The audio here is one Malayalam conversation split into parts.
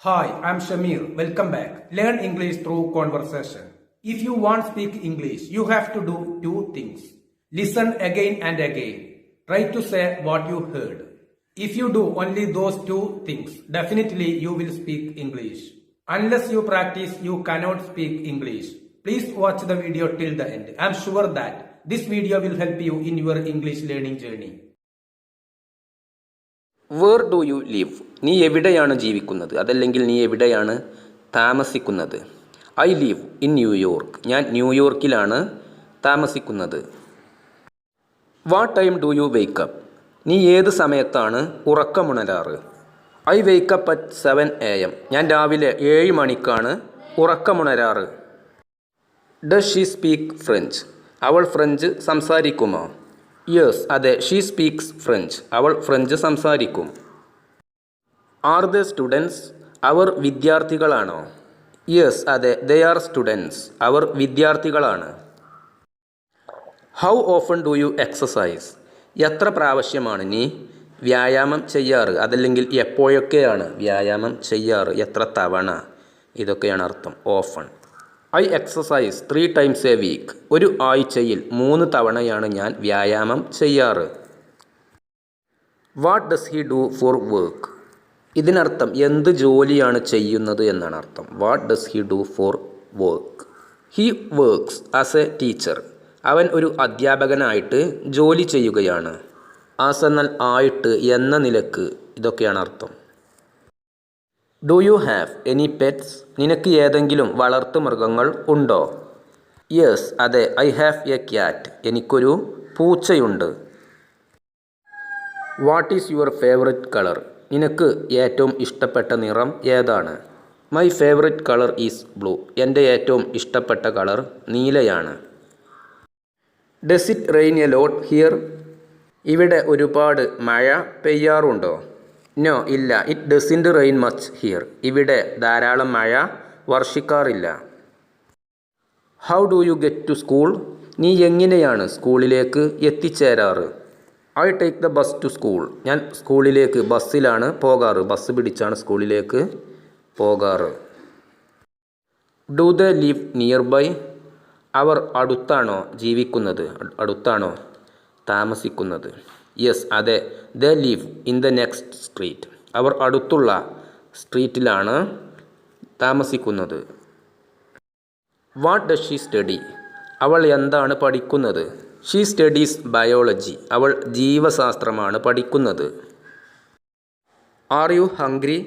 Hi, I'm Shamir. Welcome back. Learn English through conversation. If you want to speak English, you have to do two things. Listen again and again. Try to say what you heard. If you do only those two things, definitely you will speak English. Unless you practice, you cannot speak English. Please watch the video till the end. I'm sure that this video will help you in your English learning journey. Where do you live? നീ എവിടെയാണ് ജീവിക്കുന്നത്? അതല്ലെങ്കിൽ നീ എവിടെയാണ് താമസിക്കുന്നത്? I live in New York. ഞാൻ ന്യൂയോർക്കിലാണ് താമസിക്കുന്നത്. What time do you wake up? നീ ഏത് സമയത്താണ് ഉറക്കമുണരാറ്? I wake up at 7 AM. ഞാൻ രാവിലെ 7 മണിക്കാണ് ഉറക്കമുണരാറ്. Does she speak French? അവൾ ഫ്രഞ്ച് സംസാരിക്കുമോ? യെസ്, അതെ, ഷീ സ്പീക്സ് ഫ്രഞ്ച്. അവൾ ഫ്രഞ്ച് സംസാരിക്കും. Are the students? അവർ വിദ്യാർത്ഥികളാണോ? യെസ്, അതെ, ദേ ആർ സ്റ്റുഡൻസ്. അവർ വിദ്യാർത്ഥികളാണ്. How often do U exercise? എത്ര പ്രാവശ്യമാണ് നീ വ്യായാമം ചെയ്യാറ്? അതല്ലെങ്കിൽ എപ്പോഴൊക്കെയാണ് വ്യായാമം ചെയ്യാറ്? എത്ര തവണ? ഇതൊക്കെയാണ് അർത്ഥം often. I exercise 3 times a week. ഒരു ആഴ്ചയിൽ 3 തവണയാണ് ഞാൻ വ്യായാമം ചെയ്യാറ്. What does he do for work? ഇതിനർത്ഥം എന്ത് ജോലിയാണ് ചെയ്യുന്നത് എന്നാണ് അർത്ഥം. What does he do for work? He works as A teacher. അവൻ ഒരു അധ്യാപകനായിട്ട് ജോലി ചെയ്യുകയാണ്. ആസ് എന്നാൽ ആയിട്ട്, എന്ന നിലക്ക്. ഇതൊക്കെയാണ് അർത്ഥം. Do you have any pets? നിനക്ക് ഏതെങ്കിലും വളർത്തു മൃഗങ്ങൾ ഉണ്ടോ? യെസ്, അതെ, ഐ ഹാവ് എ ക്യാറ്റ്. എനിക്കൊരു പൂച്ചയുണ്ട്. What is your favourite colour? നിനക്ക് ഏറ്റവും ഇഷ്ടപ്പെട്ട നിറം ഏതാണ്? My favourite colour is blue. എൻ്റെ ഏറ്റവും ഇഷ്ടപ്പെട്ട കളർ നീലയാണ്. Does it rain a lot here? ഇവിടെ ഒരുപാട് മഴ പെയ്യാറുണ്ടോ? നോ, ഇല്ല. It doesn't rain much here. ഇവിടെ ധാരാളം മഴ വർഷിക്കാറില്ല. How do you get to school? നീ എങ്ങനെയാണ് സ്കൂളിലേക്ക് എത്തിച്ചേരാറ്? I take the bus to school. ഞാൻ സ്കൂളിലേക്ക് ബസ്സിലാണ് പോകാറ്. ബസ് പിടിച്ചാണ് സ്കൂളിലേക്ക് പോകാറ്. Do they live nearby? അവർ അടുത്താണോ ജീവിക്കുന്നത്? അടുത്താണോ താമസിക്കുന്നത്? യെസ്, അതെ, they live in the next street. അവർ അടുത്തുള്ള സ്ട്രീറ്റിലാണ് താമസിക്കുന്നത്. What does she study? അവൾ എന്താണ് പഠിക്കുന്നത്? She studies biology. അവൾ ജീവശാസ്ത്രമാണ് പഠിക്കുന്നത്. Are you hungry?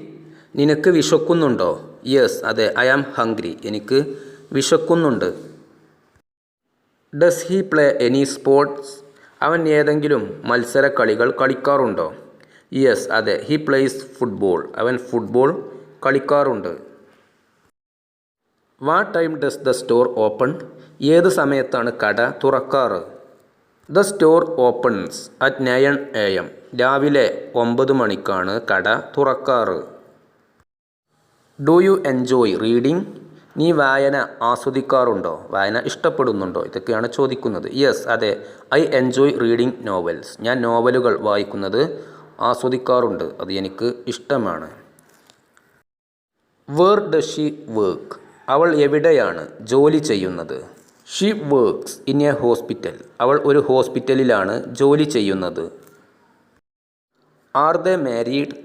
നിനക്ക് വിശക്കുന്നുണ്ടോ? യെസ്, അതെ, ഐ ആം ഹംഗ്രി. എനിക്ക് വിശക്കുന്നുണ്ട്. Does he play any sports? അവൻ ഏതെങ്കിലും മത്സരക്കളികൾ കളിക്കാറുണ്ടോ? യെസ്, അതെ, ഹി പ്ലേസ് ഫുട്ബോൾ. അവൻ ഫുട്ബോൾ കളിക്കാറുണ്ട്. What time does the store open? ഏത് സമയത്താണ് കട തുറക്കാറ്? The store opens at 9 AM. രാവിലെ 9 മണിക്കാണ് കട തുറക്കാറ്. Do you enjoy reading? നീ വായന ആസ്വദിക്കാറുണ്ടോ? വായന ഇഷ്ടപ്പെടുന്നുണ്ടോ? ഇതൊക്കെയാണ് ചോദിക്കുന്നത്. യെസ്, അതെ, ഐ എൻജോയ് റീഡിംഗ് നോവൽസ്. ഞാൻ നോവലുകൾ വായിക്കുന്നത് ആസ്വദിക്കാറുണ്ട്. അത് എനിക്ക് ഇഷ്ടമാണ്. Where does she work? അവൾ എവിടെയാണ് ജോലി ചെയ്യുന്നത്? She works in a hospital. അവൾ ഒരു ഹോസ്പിറ്റലിലാണ് ജോലി ചെയ്യുന്നത്. Are they married?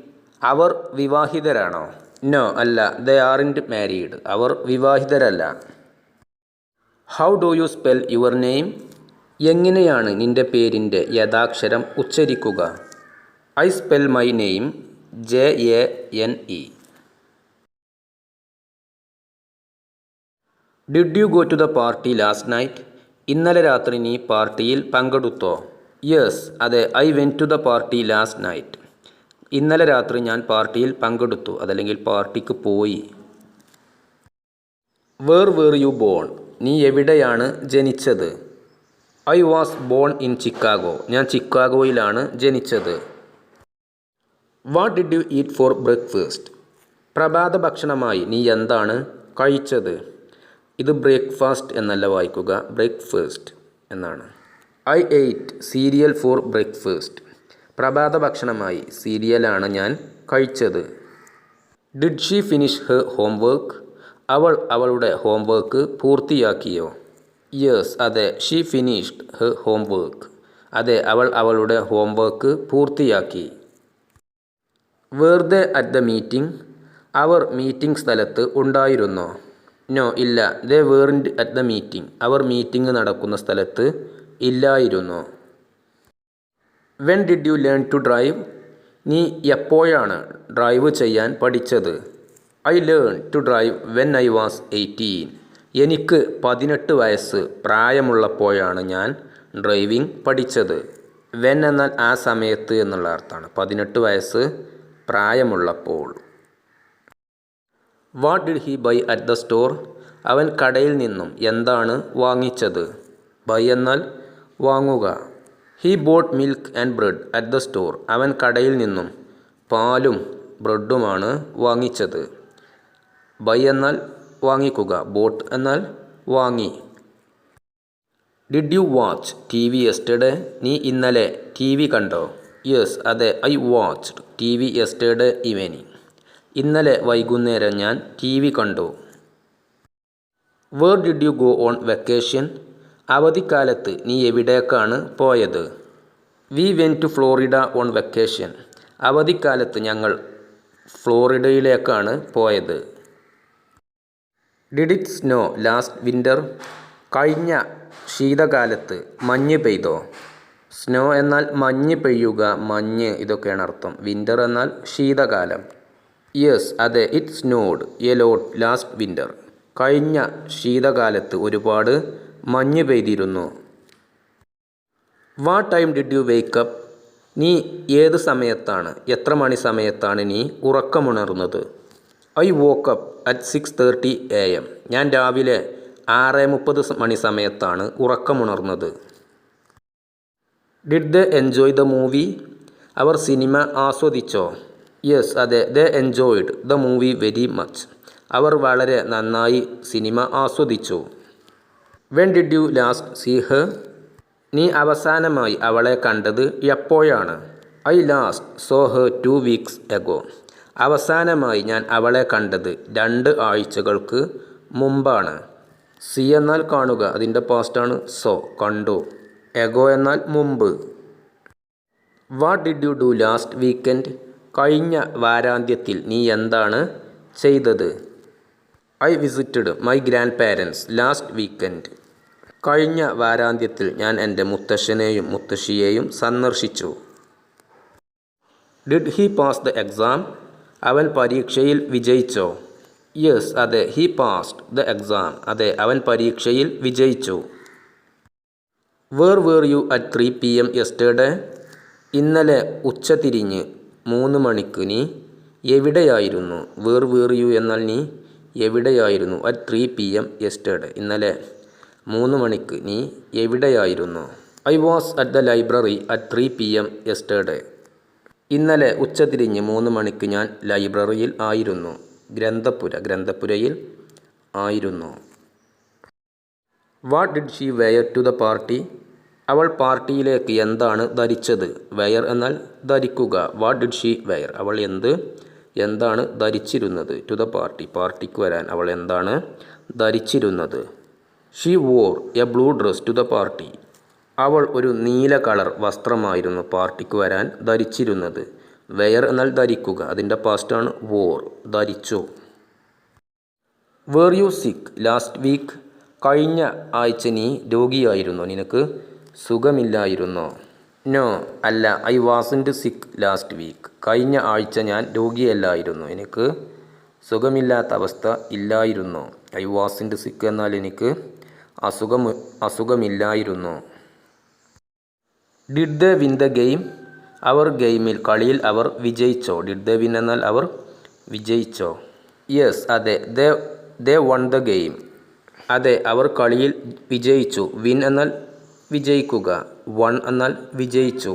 അവർ വിവാഹിതരാണോ? നോ, അല്ല, ദേ ആറിൻറ്റ് മാരീഡ്. അവർ വിവാഹിതരല്ല. How do you spell your name? എങ്ങനെയാണ് നിൻ്റെ പേരിൻ്റെ യഥാക്ഷരം ഉച്ചരിക്കുക? I spell my name JANE. Did you go to the party last night? ഇന്നലെ രാത്രി നീ പാർട്ടിയിൽ പങ്കെടുത്തോ? യെസ്, അതെ, I went to the party last night. ഇന്നലെ രാത്രി ഞാൻ പാർട്ടിയിൽ പങ്കെടുത്തു. അതല്ലെങ്കിൽ പാർട്ടിക്ക് പോയി. Where you born? നീ എവിടെയാണ് ജനിച്ചത്? I was born in Chicago. ഞാൻ ചിക്കാഗോയിലാണ് ജനിച്ചത്. What did you eat for breakfast? പ്രഭാത ഭക്ഷണമായി നീ എന്താണ് കഴിച്ചത്? ഇത് ബ്രേക്ക്ഫാസ്റ്റ് എന്നല്ല വായിക്കുക, ബ്രേക്ക്ഫാസ്റ്റ് എന്നാണ്. I ate cereal for breakfast. പ്രഭാത ഭക്ഷണമായി സീരിയലാണ് ഞാൻ കഴിച്ചത്. Did she finish her homework? അവൾ അവളുടെ ഹോംവർക്ക് പൂർത്തിയാക്കിയോ? യെസ്, അതെ. She finished her homework. അതെ, അവൾ അവളുടെ ഹോംവർക്ക് പൂർത്തിയാക്കി. Were they at the meeting? അവർ മീറ്റിംഗ് സ്ഥലത്ത് ഉണ്ടായിരുന്നോ? നോ, ഇല്ല. They weren't at the meeting. അവർ മീറ്റിംഗ് നടക്കുന്ന സ്ഥലത്ത് ഇല്ലായിരുന്നു. When did you learn to drive? നീ എപ്പോഴാണ് ഡ്രൈവ് ചെയ്യാൻ പഠിച്ചത്? I learn to drive when I was 18. എനിക്ക് 18 വയസ്സ് പ്രായമുള്ളപ്പോഴാണ് ഞാൻ ഡ്രൈവിംഗ് പഠിച്ചത്. വെൻ എന്നാൽ ആ സമയത്ത് എന്നുള്ള അർത്ഥമാണ്. 18 വയസ്സ് പ്രായമുള്ളപ്പോൾ. What did he buy at the store? അവൻ കടയിൽ നിന്നും എന്താണ് വാങ്ങിച്ചത്? ബൈ എന്നാൽ വാങ്ങുക. He bought milk and bread at the store. അവൻ കടയിൽ നിന്നും പാലും ബ്രെഡുമാണ് വാങ്ങിച്ചത്. ബൈ എന്നാൽ വാങ്ങിക്കുക, ബോട്ട് എന്നാൽ വാങ്ങി. Did you watch T V yesterday? നീ ഇന്നലെ ടി വി കണ്ടോ? യെസ്, അതെ. I watched T V yesterday evening. ഇന്നലെ വൈകുന്നേരം ഞാൻ ടി വി കണ്ടു. Where did you go on vacation? അവധിക്കാലത്ത് നീ എവിടേക്കാണ് പോയത്? We went to Florida on vacation. അവധിക്കാലത്ത് ഞങ്ങൾ ഫ്ലോറിഡയിലേക്കാണ് പോയത്. Did it snow last winter? കഴിഞ്ഞ ശീതകാലത്ത് മഞ്ഞ് പെയ്തോ? സ്നോ എന്നാൽ മഞ്ഞ് പെയ്യുക, മഞ്ഞ്, ഇതൊക്കെയാണ് അർത്ഥം. വിൻ്റർ എന്നാൽ ശീതകാലം. യെസ്, അതെ. It snowed a lot last winter. കഴിഞ്ഞ ശീതകാലത്ത് ഒരുപാട് മഞ്ഞ് പെയ്തിരുന്നു. What time did you wake up? നീ ഏത് സമയത്താണ്, എത്ര മണി സമയത്താണ് നീ ഉറക്കമുണർന്നത്? I woke up at 6:30 AM. ഞാൻ രാവിലെ 6:30 മണി സമയത്താണ് ഉറക്കമുണർന്നത്. Did they enjoy the movie? അവർ സിനിമ ആസ്വദിച്ചോ? യെസ്, അതെ. They enjoyed the movie very much. അവർ വളരെ നന്നായി സിനിമ ആസ്വദിച്ചു. When did you last see her? നീ അവസാനമായി അവളെ കണ്ടത് എപ്പോഴാണ്? I last so her 2 weeks ago. അവസാനമായി ഞാൻ അവളെ കണ്ടത് 2 ആഴ്ചകൾക്ക് മുമ്പാണ്. സി എന്നാൽ കാണുക, അതിൻ്റെ പാസ്റ്റാണ് സോ, കണ്ടു. എഗോ എന്നാൽ മുമ്പ്. What did you do last weekend? കഴിഞ്ഞ വാരാന്ത്യത്തിൽ നീ എന്താണ് ചെയ്തത്? I visited my grandparents last weekend. കഴിഞ്ഞ വാരാന്ത്യത്തിൽ ഞാൻ എൻ്റെ മുത്തശ്ശനെയും മുത്തശ്ശിയെയും സന്ദർശിച്ചു. Did he pass the exam? അവൻ പരീക്ഷയിൽ വിജയിച്ചോ? യെസ്, അതെ. He passed the exam. അതെ, അവൻ പരീക്ഷയിൽ വിജയിച്ചു. Where were you at 3 PM yesterday? ഇന്നലെ ഉച്ചതിരിഞ്ഞ് 3 മണിക്ക് നീ എവിടെയായിരുന്നു? വേർ വേർ യു എന്നാൽ നീ എവിടെയായിരുന്നു. At 3 PM yesterday. ഇന്നലെ 3 മണിക്ക് നീ എവിടെയായിരുന്നു? I was at the library at 3 PM yesterday. ഇന്നലെ ഉച്ചതിരിഞ്ഞ് 3 മണിക്ക് ഞാൻ ലൈബ്രറിയിൽ ആയിരുന്നു. ഗ്രന്ഥപുരയിൽ ആയിരുന്നു. What did she wear to the party? അവൾ പാർട്ടിയിലേക്ക് എന്താണ് ധരിച്ചത്? വെയർ എന്നാൽ ധരിക്കുക. What did she wear? അവൾ എന്താണ് ധരിച്ചിരുന്നത്? ടു ദ പാർട്ടി, പാർട്ടിക്ക് വരാൻ അവൾ എന്താണ് ധരിച്ചിരുന്നത്? She wore a blue dress to the party. അവൾ ഒരു നീല കളർ വസ്ത്രമായിരുന്നു പാർട്ടിക്ക് വരാൻ ധരിച്ചിരുന്നത്. വെയർ എന്നാൽ ധരിക്കുക, അതിൻ്റെ പാസ്റ്റാണ് വോർ, ധരിച്ചു. വേർ യു സിക്ക് ലാസ്റ്റ് വീക്ക്? കഴിഞ്ഞ ആഴ്ച നീ രോഗിയായിരുന്നോ? നിനക്ക് സുഖമില്ലായിരുന്നോ? നോ, അല്ല. ഐ വാസൻറ്റ് സിക്ക് ലാസ്റ്റ് വീക്ക്. കഴിഞ്ഞ ആഴ്ച ഞാൻ രോഗിയല്ലായിരുന്നു, എനിക്ക് സുഖമില്ലാത്ത അവസ്ഥ ഇല്ലായിരുന്നു. ഐ വാസൻറ്റ് സിക്ക് എന്നാൽ എനിക്ക് അസുഖമില്ലായിരുന്നു. Did they win the game? അവർ കളിയിൽ അവർ വിജയിച്ചോ? ഡിഡ് ദേ വിൻ എന്നാൽ അവർ വിജയിച്ചോ? യെസ്, അതെ. ദേ വൺ ദ ഗെയിം. അതെ, അവർ കളിയിൽ വിജയിച്ചു. വിൻ എന്നാൽ വിജയിക്കുക, വൺ എന്നാൽ വിജയിച്ചു.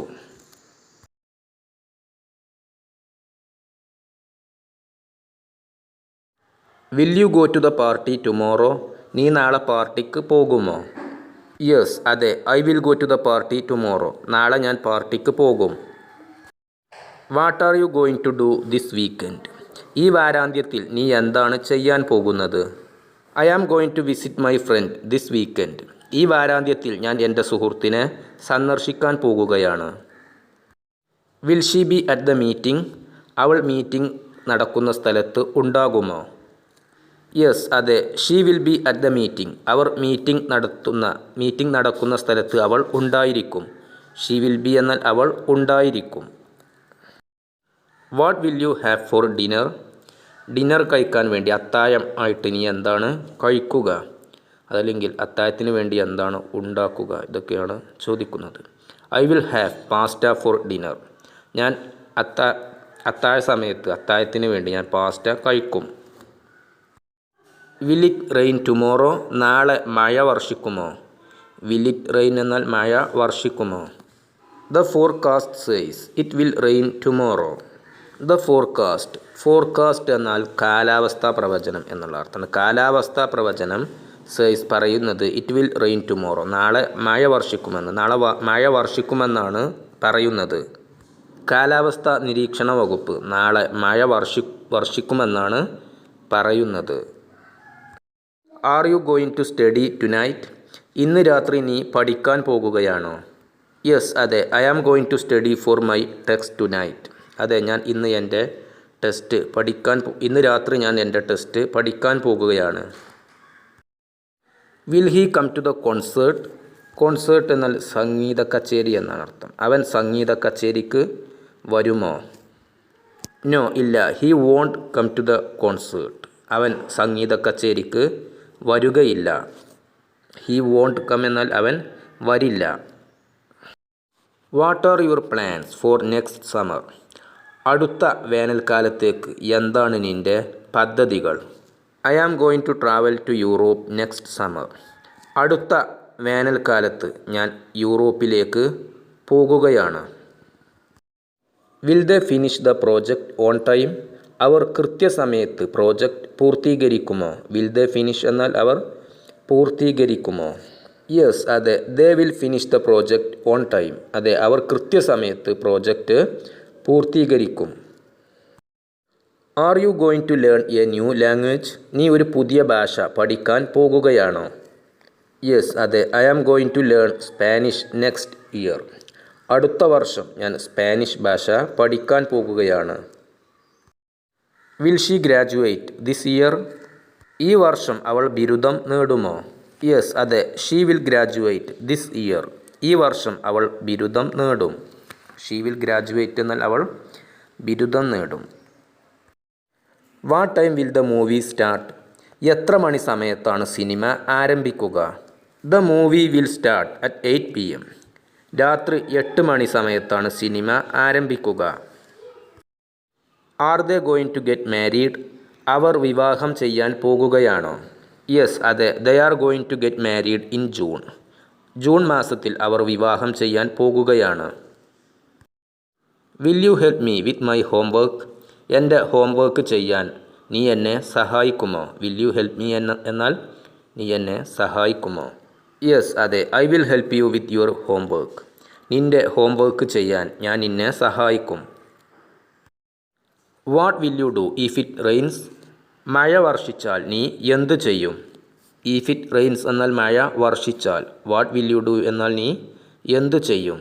Will you go to the party tomorrow? നീ നാളെ പാർട്ടിക്ക് പോകുമോ? യെസ്, അതെ. I will go to the party tomorrow. നാളെ ഞാൻ പാർട്ടിക്ക് പോകും. What are you going to do this weekend? ഈ വാരാന്ത്യത്തിൽ നീ എന്താണ് ചെയ്യാൻ പോകുന്നത്? I am going to visit my friend this weekend. ഈ വാരാന്ത്യത്തിൽ ഞാൻ എൻ്റെ സുഹൃത്തിനെ സന്ദർശിക്കാൻ പോകുകയാണ്. Will she be at the meeting? അവൾ മീറ്റിംഗ് നടക്കുന്ന സ്ഥലത്ത് ഉണ്ടാകുമോ? യെസ്, അതെ, she will be at the meeting. അവർ മീറ്റിംഗ് നടക്കുന്ന സ്ഥലത്ത് അവൾ ഉണ്ടായിരിക്കും. ഷീ വിൽ ബി എന്നാൽ അവൾ ഉണ്ടായിരിക്കും. What will you have four dinner? Dinner കഴിക്കാൻ വേണ്ടി അത്താഴം ആയിട്ട് നീ എന്താണ് കഴിക്കുക? അതല്ലെങ്കിൽ അത്താഴത്തിന് വേണ്ടി എന്താണ് ഉണ്ടാക്കുക? ഇതൊക്കെയാണ് ചോദിക്കുന്നത്. I will have pasta for dinner. ഞാൻ അത്താഴ സമയത്ത് അത്താഴത്തിന് വേണ്ടി ഞാൻ പാസ്റ്റ കഴിക്കും. Will it rain tomorrow? നാളെ മഴ വർഷിക്കുമോ? വിൽ ഇറ്റ് റെയിൻ എന്നാൽ മഴ വർഷിക്കുമോ? The forecast says it will rain tomorrow. The forecast എന്നാൽ കാലാവസ്ഥാ പ്രവചനം എന്നുള്ള അർത്ഥമാണ്. കാലാവസ്ഥാ പ്രവചനം സേയ്സ് പറയുന്നത് ഇറ്റ് വിൽ റെയിൻ ടുമോറോ, നാളെ മഴ വർഷിക്കുമെന്ന്. നാളെ മഴ വർഷിക്കുമെന്നാണ് പറയുന്നത്. കാലാവസ്ഥാ നിരീക്ഷണ വകുപ്പ് നാളെ മഴ വർഷിക്കുമെന്നാണ് പറയുന്നത്. Are you going to study tonight? ഇന്ന് രാത്രി നീ പഠിക്കാൻ പോകുകയാണോ? യെസ്, അതെ, I am going to study for my test tonight. അതെ, ഞാൻ ഇന്ന് രാത്രി ഞാൻ എൻ്റെ ടെസ്റ്റ് പഠിക്കാൻ പോകുകയാണ്. Will he come to the concert? Concert എന്നാൽ സംഗീത കച്ചേരി എന്നാണ് അർത്ഥം. അവൻ സംഗീത കച്ചേരിക്ക് വരുമോ? നോ, ഇല്ല, he won't come to the concert. അവൻ സംഗീത കച്ചേരിക്ക് വരുകയില്ല. ഹി വോണ്ട് കം എന്നാൽ അവൻ വരില്ല. What are your plans for next summer? അടുത്ത വേനൽക്കാലത്തേക്ക് എന്താണ് നിൻ്റെ പദ്ധതികൾ? I am going to travel to Europe next summer. അടുത്ത വേനൽക്കാലത്ത് ഞാൻ യൂറോപ്പിലേക്ക് പോകുകയാണ്. Will they finish the project on time? അവർ കൃത്യസമയത്ത് പ്രോജക്റ്റ് പൂർത്തീകരിക്കുമോ? വിൽ ദേ ഫിനിഷ് എന്നാൽ അവർ പൂർത്തീകരിക്കുമോ? യെസ്, അതെ, they will finish the project on time. അതെ, അവർ കൃത്യസമയത്ത് പ്രോജക്റ്റ് പൂർത്തീകരിക്കും. Are you going to learn a new language? നീ ഒരു പുതിയ ഭാഷ പഠിക്കാൻ പോകുകയാണോ? യെസ്, അതെ, I am going to learn Spanish next year. അടുത്ത വർഷം ഞാൻ സ്പാനിഷ് ഭാഷ പഠിക്കാൻ പോകുകയാണ്. Will she graduate this year? ഈ വർഷം അവൾ ബിരുദം നേടുമോ? യെസ്, അതെ, she will graduate this year. ഈ വർഷം അവൾ ബിരുദം നേടും. ഷീ വിൽ ഗ്രാജുവേറ്റ് എന്നാൽ അവൾ ബിരുദം നേടും. What time will the movie start? എത്ര മണി സമയത്താണ് സിനിമ ആരംഭിക്കുക? The movie will start at 8 PM. രാത്രി 8 മണി സമയത്താണ് സിനിമ ആരംഭിക്കുക. Are they going to get married? അവർ വിവാഹം ചെയ്യാൻ പോകുകയാണോ? യെസ്, അതെ, they are going to get married in June. June മാസത്തിൽ അവർ വിവാഹം ചെയ്യാൻ പോകുകയാണ്. Will you help me with my homework? എൻ്റെ ഹോംവർക്ക് ചെയ്യാൻ നീ എന്നെ സഹായിക്കുമോ? വിൽ യു ഹെൽപ്പ് മീ എന്നാൽ നീ എന്നെ സഹായിക്കുമോ? യെസ്, അതെ, I will help you with your homework. നിൻ്റെ ഹോംവർക്ക് ചെയ്യാൻ ഞാൻ നിന്നെ സഹായിക്കും. What will you do if it rains? മഴ വർഷിച്ചാൽ നീ എന്ത് ചെയ്യും? ഇഫ് ഇറ്റ് റെയിൻസ് എന്നാൽ മഴ വർഷിച്ചാൽ. വാട്ട് വിൽ യു ഡു എന്നാൽ നീ എന്ത് ചെയ്യും?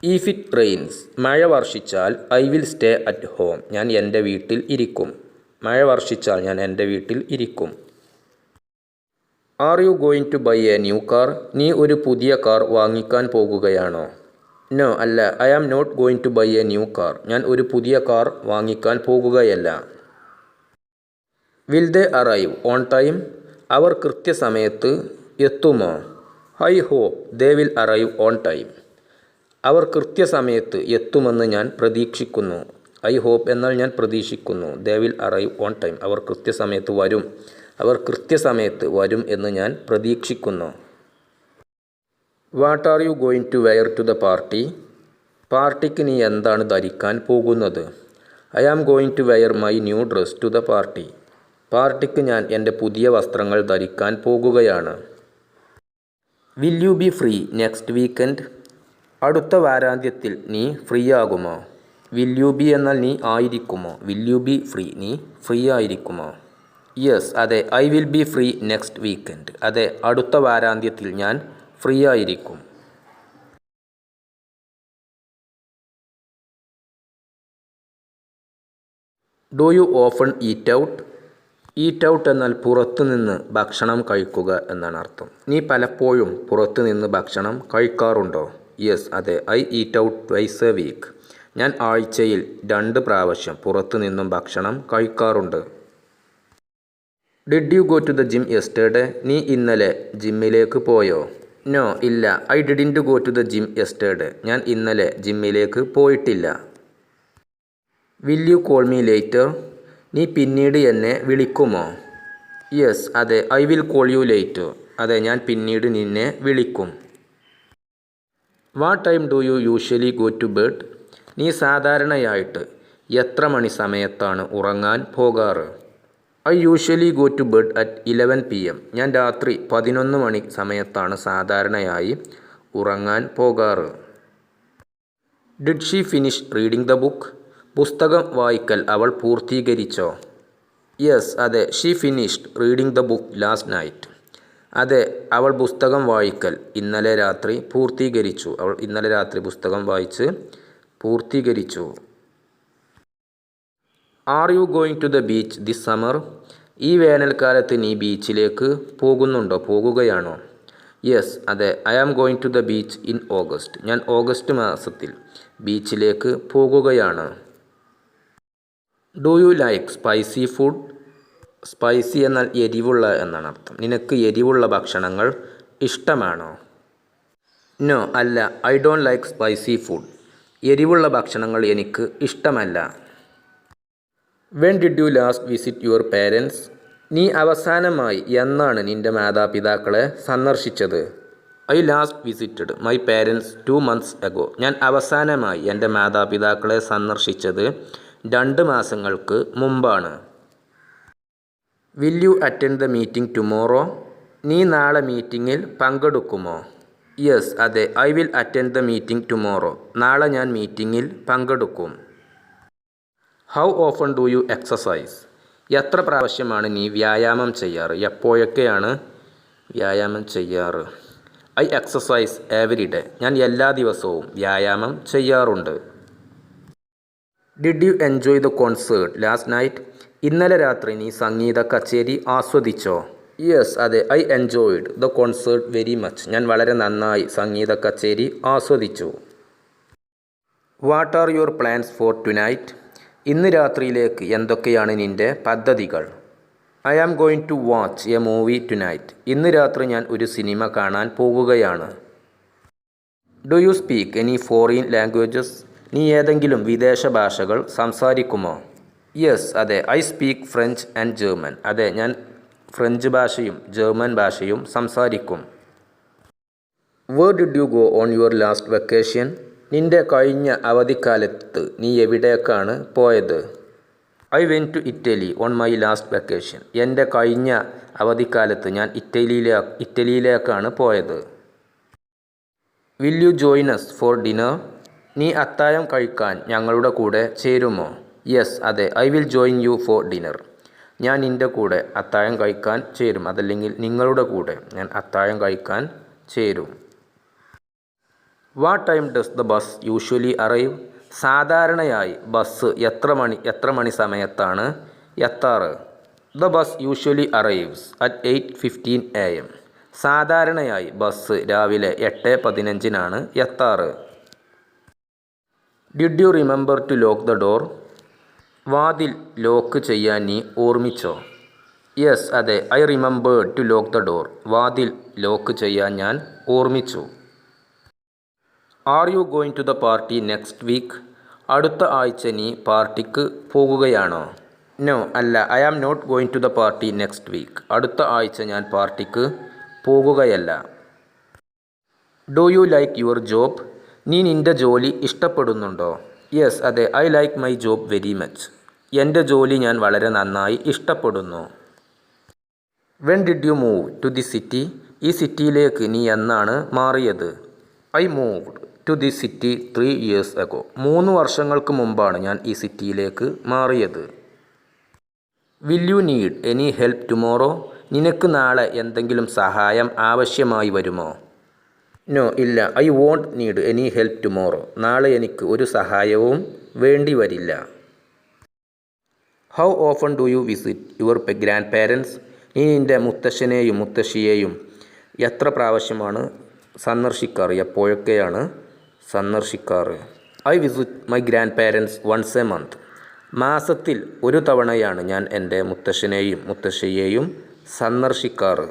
ഇഫ് ഇറ്റ് റെയിൻസ് മഴ വർഷിച്ചാൽ I will stay at home. ഞാൻ എൻ്റെ വീട്ടിൽ ഇരിക്കും. മഴ വർഷിച്ചാൽ ഞാൻ എൻ്റെ വീട്ടിൽ ഇരിക്കും. Are you going to buy a new car? നീ ഒരു പുതിയ കാർ വാങ്ങിക്കാൻ പോകുകയാണോ? നോ, അല്ല, I am not going to buy a new car. ഞാൻ ഒരു പുതിയ കാർ വാങ്ങിക്കാൻ പോകുകയല്ല. Will they arrive on time? അവർ കൃത്യസമയത്ത് എത്തുമോ? I hope they will arrive on time. അവർ കൃത്യസമയത്ത് എത്തുമെന്ന് ഞാൻ പ്രതീക്ഷിക്കുന്നു. ഐ ഹോപ്പ് എന്നാൽ ഞാൻ പ്രതീക്ഷിക്കുന്നു. They will arrive on time. അവർ കൃത്യസമയത്ത് വരും എന്ന് ഞാൻ പ്രതീക്ഷിക്കുന്നു. What are you going to wear to the party? പാർട്ടിക്ക് നീ എന്താണ് ധരിക്കാൻ പോകുന്നത്? I am going to wear my new dress to the party. പാർട്ടിക്ക് ഞാൻ എൻ്റെ പുതിയ വസ്ത്രങ്ങൾ ധരിക്കാൻ പോകുകയാണ്. Will you be free next weekend? അടുത്ത വാരാന്ത്യത്തിൽ നീ ഫ്രീ ആകുമോ? വിൽ യു ബി എന്നാൽ നീ ആയിരിക്കുമോ. വിൽ യു ബി ഫ്രീ, നീ ഫ്രീ ആയിരിക്കുമോ. യെസ്, അതെ. I will B free next weekend. അതെ, അടുത്ത വാരാന്ത്യത്തിൽ ഞാൻ ഫ്രീ ആയിരിക്കും. Do you often eat out. Eat out എന്നാൽ പുറത്തു നിന്ന് ഭക്ഷണം കഴിക്കുക എന്നാണ് അർത്ഥം. നീ പലപ്പോഴും പുറത്തു നിന്ന് ഭക്ഷണം കഴിക്കാറുണ്ടോ. യെസ്, അതെ. I eat out twice a week. ഞാൻ ആഴ്ചയിൽ 2 പ്രാവശ്യം പുറത്തു നിന്നും ഭക്ഷണം കഴിക്കാറുണ്ട്. Did you go to the gym yesterday. നീ ഇന്നലെ ജിമ്മിലേക്ക് പോയോ. നോ, ഇല്ല. I didn't go to the gym yesterday. ഞാൻ ഇന്നലെ ജിമ്മിലേക്ക് പോയിട്ടില്ല. Will you call me later. നീ പിന്നീട് എന്നെ വിളിക്കുമോ. യെസ്, അതെ. I will call you later. അതെ, ഞാൻ പിന്നീട് നിന്നെ വിളിക്കും. What time do you usually go to bed. നീ സാധാരണയായിട്ട് എത്ര മണി സമയത്താണ് ഉറങ്ങാൻ പോകാറ്. I usually go to bed at 11 PM. ഞാൻ രാത്രി 11 മണി സമയത്താണ് സാധാരണയായി ഉറങ്ങാൻ പോകാറ്. Did she finish reading the book. പുസ്തകം വായിക്കൽ അവൾ പൂർത്തീകരിച്ചോ. യെസ്, അതെ. She finished reading the book last night. അതെ, അവൾ പുസ്തകം വായിക്കൽ ഇന്നലെ രാത്രി പൂർത്തീകരിച്ചു. അവൾ ഇന്നലെ രാത്രി പുസ്തകം വായിച്ച് പൂർത്തീകരിച്ചു. Are you going to the beach this summer. ഈ വേനൽക്കാലത്ത് നീ ബീച്ചിലേക്ക് പോകുകയാണോ. യെസ്, അതെ. I am going to the beach in August. ഞാൻ ഓഗസ്റ്റ് മാസത്തിൽ ബീച്ചിലേക്ക് പോകുകയാണ്. Do you like spicy food. Spicy എന്നാൽ എരിവുള്ള എന്നാണ് അർത്ഥം. നിനക്ക് എരിവുള്ള ഭക്ഷണങ്ങൾ ഇഷ്ടമാണോ. നോ, അല്ല. I don't like spicy food. എരിവുള്ള ഭക്ഷണങ്ങൾ എനിക്ക് ഇഷ്ടമല്ല. When did you last visit your parents. നീ അവസാനമായി എന്നാണ് നിൻ്റെ മാതാപിതാക്കളെ സന്ദർശിച്ചത്. I last visited my parents 2 months ago. ഞാൻ അവസാനമായി എൻ്റെ മാതാപിതാക്കളെ സന്ദർശിച്ചത് 2 മാസങ്ങൾക്ക് മുമ്പാണ്. Will you attend the meeting tomorrow. നീ നാളെ മീറ്റിങ്ങിൽ പങ്കെടുക്കുമോ. യെസ്, അതെ. I will attend the meeting tomorrow. നാളെ ഞാൻ മീറ്റിങ്ങിൽ പങ്കെടുക്കും. How often do U exercise. എത്ര പ്രാവശ്യമാണ് നീ വ്യായാമം ചെയ്യാറ്. എപ്പോഴൊക്കെയാണ് വ്യായാമം ചെയ്യാറ്. I exercise every day. ഞാൻ എല്ലാ ദിവസവും വ്യായാമം ചെയ്യാറുണ്ട്. Did you enjoy the concert last night. ഇന്നലെ രാത്രി നീ സംഗീത കച്ചേരി ആസ്വദിച്ചോ. യെസ്, അതെ. I enjoyed the concert very much. ഞാൻ വളരെ നന്നായി സംഗീത കച്ചേരി ആസ്വദിച്ചു. What are your plans for tonight. ഇന്ന് രാത്രിയിലേക്ക് എന്തൊക്കെയാണ് നിൻ്റെ പദ്ധതികൾ. I am going to watch a movie tonight. ഇന്ന് രാത്രി ഞാൻ ഒരു സിനിമ കാണാൻ പോകുകയാണ്. Do you speak any foreign languages. നീ ഏതെങ്കിലും വിദേശ ഭാഷകൾ സംസാരിക്കുമോ. യെസ്, അതെ. I speak French and German. അതെ, ഞാൻ ഫ്രഞ്ച് ഭാഷയും ജർമ്മൻ ഭാഷയും സംസാരിക്കും. Where did you go on your last vacation. നിൻ്റെ കഴിഞ്ഞ അവധിക്കാലത്ത് നീ എവിടേക്കാണ് പോയത്. I went to Italy on my last vacation. എൻ്റെ കഴിഞ്ഞ അവധിക്കാലത്ത് ഞാൻ ഇറ്റലിയിലേക്കാണ് പോയത്. Will you join us for dinner. നീ അത്താഴം കഴിക്കാൻ ഞങ്ങളുടെ കൂടെ ചേരുമോ. യെസ്, അതെ. I will join you for dinner. ഞാൻ നിൻ്റെ കൂടെ അത്താഴം കഴിക്കാൻ ചേരും. അതല്ലെങ്കിൽ നിങ്ങളുടെ കൂടെ ഞാൻ അത്താഴം കഴിക്കാൻ ചേരും. What time does the bus usually arrive. സാധാരണയായി ബസ് എത്ര മണി സമയത്താണ് എത്താറ്. The bus usually arrives at 8:15 AM. സാധാരണയായി ബസ് രാവിലെ 8:15 എത്താറ്. Did you remember to lock the door. വാതിൽ ലോക്ക് ചെയ്യാൻ നീ ഓർമ്മിച്ചോ. യെസ്, അതെ. I remembered to lock the door. വാതിൽ ലോക്ക് ചെയ്യാൻ ഞാൻ ഓർമ്മിച്ചു. Are you going to the party next week. അടുത്ത ആഴ്ച നീ പാർട്ടിക്ക് പോകുകയാണോ. നോ, അല്ല. I am not going to the party next week. അടുത്ത ആഴ്ച ഞാൻ പാർട്ടിക്ക് പോകുകയല്ല. Do you like your job. നീ നിൻ്റെ ജോലി ഇഷ്ടപ്പെടുന്നുണ്ടോ. യെസ്, അതെ. I like my job very much. എൻ്റെ ജോലി ഞാൻ വളരെ നന്നായി ഇഷ്ടപ്പെടുന്നു. When did you move to the city. ഈ സിറ്റിയിലേക്ക് നീ എന്നാണ് മാറിയത്. I moved to the city 3 years ago. 3 വർഷങ്ങൾക്ക് മുമ്പാണ് ഞാൻ ഈ സിറ്റിയിലേക്ക് മാറിയത്. Will you need any help tomorrow? നിനക്ക് നാളെ എന്തെങ്കിലും സഹായം ആവശ്യമായി വരുമോ? നോ, ഇല്ല. I won't need any help tomorrow. നാളെ എനിക്ക് ഒരു സഹായവും വേണ്ടി വരില്ല. How often do you visit your grandparents? നീ നിൻ്റെ മുത്തശ്ശനെയും മുത്തശ്ശിയെയും എത്ര പ്രാവശ്യമാണ് സന്ദർശിക്കാറ്? എപ്പോഴൊക്കെയാണ് സന്ദർശിക്കാറ്? I visit my grandparents once a month. മാസത്തിൽ ഒരു തവണയാണ് ഞാൻ എൻ്റെ മുത്തശ്ശനെയും മുത്തശ്ശിയെയും സന്ദർശിക്കാറ്.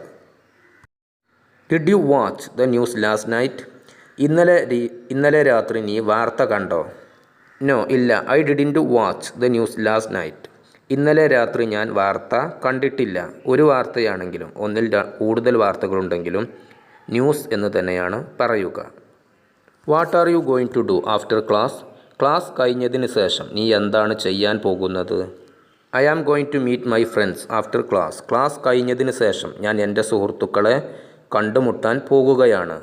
Did you watch the news last night? ഇന്നലെ രാത്രി നീ വാർത്ത കണ്ടോ? നോ, ഇല്ല. I didn't watch the news last night. ഇന്നലെ രാത്രി ഞാൻ വാർത്ത കണ്ടിട്ടില്ല. ഒരു വാർത്തയാണെങ്കിലും ഒന്നിൽ കൂടുതൽ വാർത്തകളുണ്ടെങ്കിലും ന്യൂസ് എന്ന് തന്നെയാണ് പറയുക. What are you going to do after class? Class കഴിഞ്ഞതിന് ശേഷം നീ എന്താണ് ചെയ്യാൻ പോകുന്നത്? I am going to meet my friends after class. Class കഴിഞ്ഞതിന് ശേഷം ഞാൻ എൻ്റെ സുഹൃത്തുക്കളെ കണ്ടുമുട്ടാൻ പോകുകയാണ്.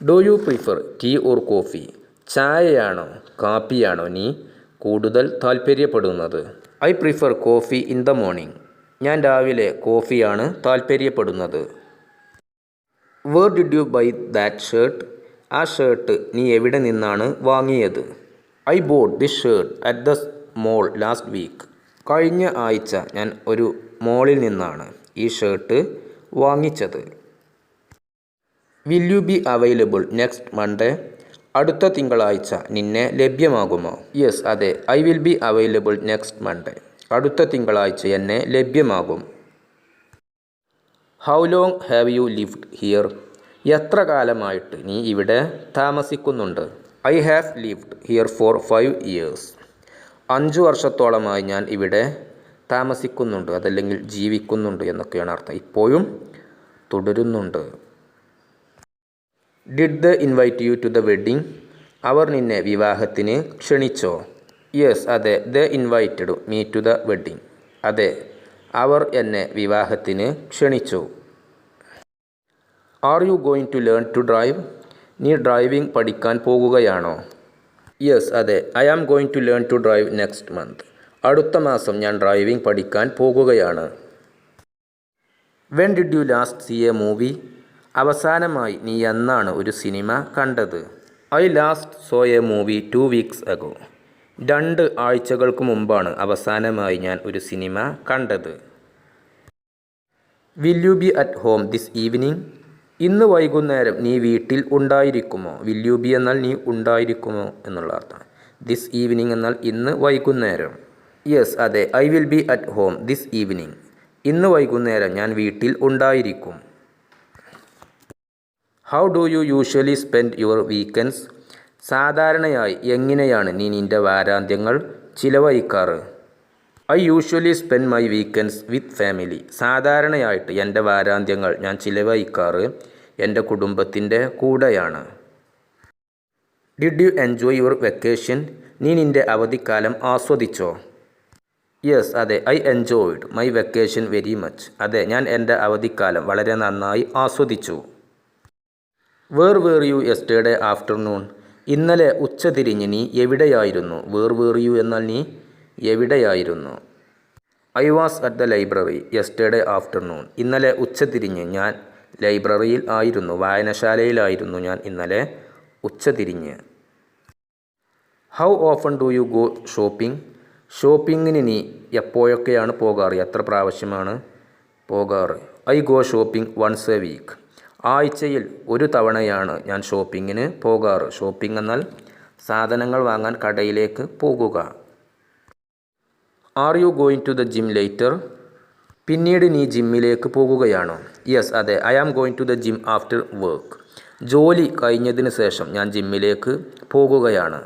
Do you prefer tea or coffee? ചായയാണോ കാപ്പിയാണോ നീ കൂടുതൽ താല്പര്യപ്പെടുന്നത്? I prefer coffee in the morning. ഞാൻ രാവിലെ കോഫിയാണ് താല്പര്യപ്പെടുന്നത്. Where did you buy that shirt? ആ ഷർട്ട് നീ എവിടെ നിന്നാണ് വാങ്ങിയത്? I boat this shirt at the mall last week. കഴിഞ്ഞ ആഴ്ച ഞാൻ ഒരു മോളിൽ നിന്നാണ് ഈ ഷർട്ട് വാങ്ങിച്ചത്. Will you be available next Monday? അടുത്ത തിങ്കളാഴ്ച നിന്നെ ലഭ്യമാകുമോ? യെസ്, അതെ. I will be available next Monday. അടുത്ത തിങ്കളാഴ്ച എന്നെ ലഭ്യമാകും. How long have you lived here? എത്ര കാലമായിട്ട് നീ ഇവിടെ താമസിക്കുന്നുണ്ട്? I have lived here for 5 years. 5 വർഷത്തോളമായി ഞാൻ ഇവിടെ താമസിക്കുന്നുണ്ട്, അതല്ലെങ്കിൽ ജീവിക്കുന്നുണ്ട് എന്നൊക്കെയാണ് അർത്ഥം. ഇപ്പോഴും തുടരുന്നുണ്ട്. Did they invite you to the wedding? അവർ നിന്നെ വിവാഹത്തിന് ക്ഷണിച്ചോ? യെസ്, അതെ. They invited me to the wedding. അതെ, അവർ എന്നെ വിവാഹത്തിന് ക്ഷണിച്ചു. Are you going to learn to drive? നീ ഡ്രൈവിംഗ് പഠിക്കാൻ പോകുകയാണോ? യെസ്, അതെ. I am going to learn to drive next month. അടുത്ത മാസം ഞാൻ ഡ്രൈവിംഗ് പഠിക്കാൻ പോകുകയാണ്. When did you last see a movie? അവസാനമായി നീ എന്നാണ് ഒരു സിനിമ കണ്ടത്? I last so A movie 2 weeks ago. 2 ആഴ്ചകൾക്ക് മുമ്പാണ് അവസാനമായി ഞാൻ ഒരു സിനിമ കണ്ടത്. Will you B at home this evening? ഇന്ന് വൈകുന്നേരം നീ വീട്ടിൽ ഉണ്ടായിരിക്കുമോ? വിൽ യു ബി എന്നാൽ നീ ഉണ്ടായിരിക്കുമോ എന്നുള്ള അർത്ഥം. ദിസ് ഈവനിങ് എന്നാൽ ഇന്ന് വൈകുന്നേരം. യെസ്, അതെ. I will be at home this evening. ഇന്ന് വൈകുന്നേരം ഞാൻ വീട്ടിൽ ഉണ്ടായിരിക്കും. How do you usually spend your weekends? സാധാരണയായി എങ്ങനെയാണ് നീ നിൻ്റെ വാരാന്ത്യങ്ങൾ ചിലവഴിക്കാറ്? I usually spend my weekends with family. സാധാരണയായിട്ട് എൻ്റെ വാരാന്ത്യങ്ങൾ ഞാൻ ചിലവഴിക്കാറ് എൻ്റെ കുടുംബത്തിൻ്റെ കൂടെയാണ്. Did you enjoy your vacation? നീ നിൻ്റെ അവധിക്കാലം ആസ്വദിച്ചോ? യെസ്, അതെ. I enjoyed my vacation very much. അതെ, ഞാൻ എൻ്റെ അവധിക്കാലം വളരെ നന്നായി ആസ്വദിച്ചു. Where were U yesterday afternoon? ഇന്നലെ ഉച്ചതിരിഞ്ഞ് നീ എവിടെയായിരുന്നു? വേർ വേർ യു എന്നാൽ നീ എവിടെയായിരുന്നു? I was at the library yesterday afternoon. ഇന്നലെ ഉച്ചതിരിഞ്ഞ് ഞാൻ ലൈബ്രറിയിൽ ആയിരുന്നു, വായനശാലയിലായിരുന്നു ഞാൻ ഇന്നലെ ഉച്ചതിരിഞ്ഞ്. How often do you go shopping? ഷോപ്പിങ്ങിന് നീ എപ്പോഴൊക്കെയാണ് പോകാറ്? എത്ര പ്രാവശ്യമാണ് പോകാറ്? I go shopping once a week. ആഴ്ചയിൽ ഒരു തവണയാണ് ഞാൻ ഷോപ്പിങ്ങിന് പോകാറ്. ഷോപ്പിംഗ് എന്നാൽ സാധനങ്ങൾ വാങ്ങാൻ കടയിലേക്ക് പോകുക. Are you going to the gym later? പിന്നീട് നീ ജിമ്മിലേക്ക് പോകുകയാണോ? യെസ്, അതെ. I am going to the gym after work. ജോലി കഴിഞ്ഞതിന് ശേഷം ഞാൻ ജിമ്മിലേക്ക് പോകുകയാണ്.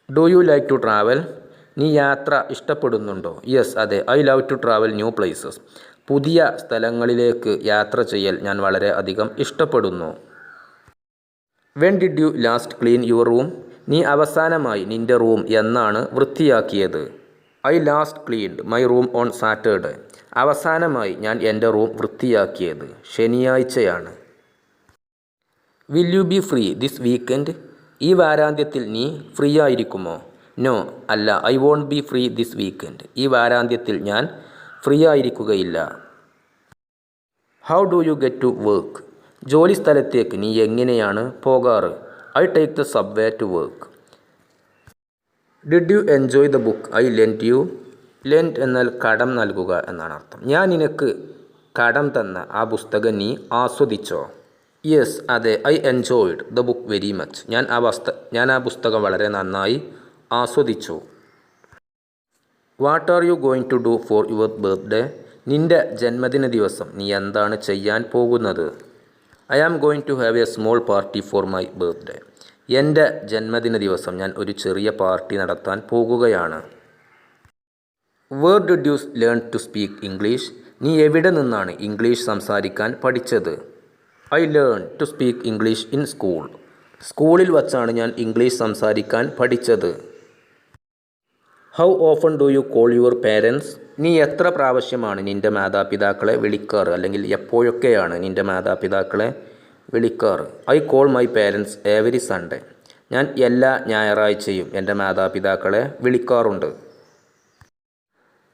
Do you like to travel? നീ യാത്ര ഇഷ്ടപ്പെടുന്നുണ്ടോ? യെസ്, അതെ. I love to travel new places. പുതിയ സ്ഥലങ്ങളിലേക്ക് യാത്ര ചെയ്യൽ ഞാൻ വളരെ അധികം ഇഷ്ടപ്പെടുന്നു. When did you last clean your room? നീ അവസാനമായി നിൻ്റെ റൂം എന്നാണ് വൃത്തിയാക്കിയത്? I last cleaned my room on Saturday. അവസാനമായി ഞാൻ എൻ്റെ റൂം വൃത്തിയാക്കിയത് ശനിയാഴ്ചയാണ്. Will you be free this weekend? ഈ വാരാന്ത്യത്തിൽ നീ ഫ്രീ ആയിരിക്കുമോ? നോ, അല്ല, I won't be free this weekend. ഈ വാരാന്ത്യത്തിൽ ഞാൻ ഫ്രീ ആയിരിക്കുകയില്ല. How do you get to work? ജോലി സ്ഥലത്തേക്ക് നീ എങ്ങനെയാണ് പോകാറ്? I take the subway to work. Did you enjoy the book I lent you? Lent എന്നാൽ കടം നൽകുക എന്നാണ് അർത്ഥം. ഞാൻ നിനക്ക് കടം തന്ന ആ പുസ്തകം നീ ആസ്വദിച്ചോ? യെസ്, അതെ, I enjoyed the book very much. ഞാൻ ആ പുസ്തകം വളരെ നന്നായി ആസ്വദിച്ചു. What are you going to do for your birthday? നിൻ്റെ ജന്മദിന ദിവസം നീ എന്താണ് ചെയ്യാൻ പോകുന്നത്? I am going to have a small party for my birthday. എൻ്റെ ജന്മദിന ദിവസം ഞാൻ ഒരു ചെറിയ പാർട്ടി നടത്താൻ പോകുകയാണ്. Where did you learn to speak English? നീ എവിടെ നിന്നാണ് ഇംഗ്ലീഷ് സംസാരിക്കാൻ പഠിച്ചത്? I learn to speak English in school. സ്കൂളിൽ വച്ചാണ് ഞാൻ ഇംഗ്ലീഷ് സംസാരിക്കാൻ പഠിച്ചത്. How often do you call your parents? നീ എത്ര പ്രാവശ്യമാണ് നിൻ്റെ മാതാപിതാക്കളെ വിളിക്കാറ്? അല്ലെങ്കിൽ എപ്പോഴൊക്കെയാണ് നിൻ്റെ മാതാപിതാക്കളെ വിളിക്കാറ്? I call my parents every Sunday. ഞാൻ എല്ലാ ഞായറാഴ്ചയും എൻ്റെ മാതാപിതാക്കളെ വിളിക്കാറുണ്ട്.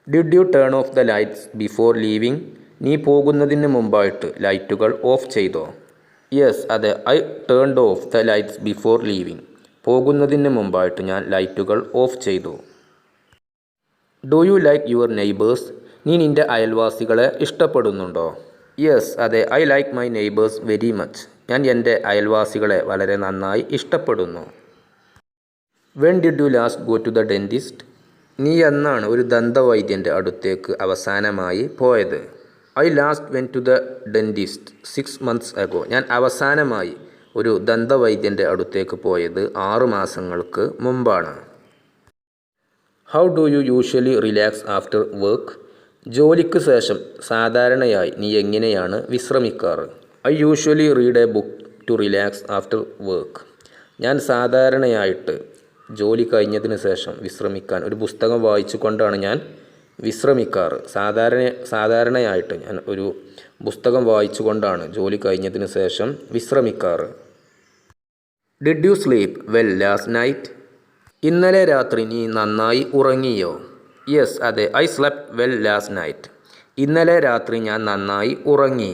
Did you turn off the lights before leaving? നീ പോകുന്നതിന് മുമ്പായിട്ട് ലൈറ്റുകൾ ഓഫ് ചെയ്തോ? യെസ്, അതെ, I turned off the lights before leaving. പോകുന്നതിന് മുമ്പായിട്ട് ഞാൻ ലൈറ്റുകൾ ഓഫ് ചെയ്തു. Do you like your neighbours? നീ നിൻ്റെ അയൽവാസികളെ ഇഷ്ടപ്പെടുന്നുണ്ടോ? യെസ്, അതെ, I like my neighbours very much. ഞാൻ എൻ്റെ അയൽവാസികളെ വളരെ നന്നായി ഇഷ്ടപ്പെടുന്നു. When did you last go to the dentist? നീ എന്നാണ് ഒരു ദന്തവൈദ്യൻ്റെ അടുത്തേക്ക് അവസാനമായി പോയത്? I last went to the dentist 6 months ago. ഞാൻ അവസാനമായി ഒരു ദന്തവൈദ്യൻ്റെ അടുത്തേക്ക് പോയത് 6 മാസങ്ങൾക്ക് മുമ്പാണ്. How do you usually relax after work? ജോലിക്ക് ശേഷം സാധാരണയായി നീ എങ്ങനെയാണ് വിശ്രമിക്കാറ്? I usually read a book to relax after work. ഞാൻ സാധാരണയായിട്ട് ജോലി കഴിഞ്ഞതിന് ശേഷം വിശ്രമിക്കാൻ ഒരു പുസ്തകം വായിച്ചു കൊണ്ടാണ് ഞാൻ വിശ്രമിക്കാറ്. സാധാരണയായിട്ട് ഞാൻ ഒരു പുസ്തകം വായിച്ചു കൊണ്ടാണ് ജോലി കഴിഞ്ഞതിന് ശേഷം വിശ്രമിക്കാറ്. Did you sleep well last night? ഇന്നലെ രാത്രി നീ നന്നായി ഉറങ്ങിയോ? യെസ്, അതെ, I slept well last night. ഇന്നലെ രാത്രി ഞാൻ നന്നായി ഉറങ്ങി.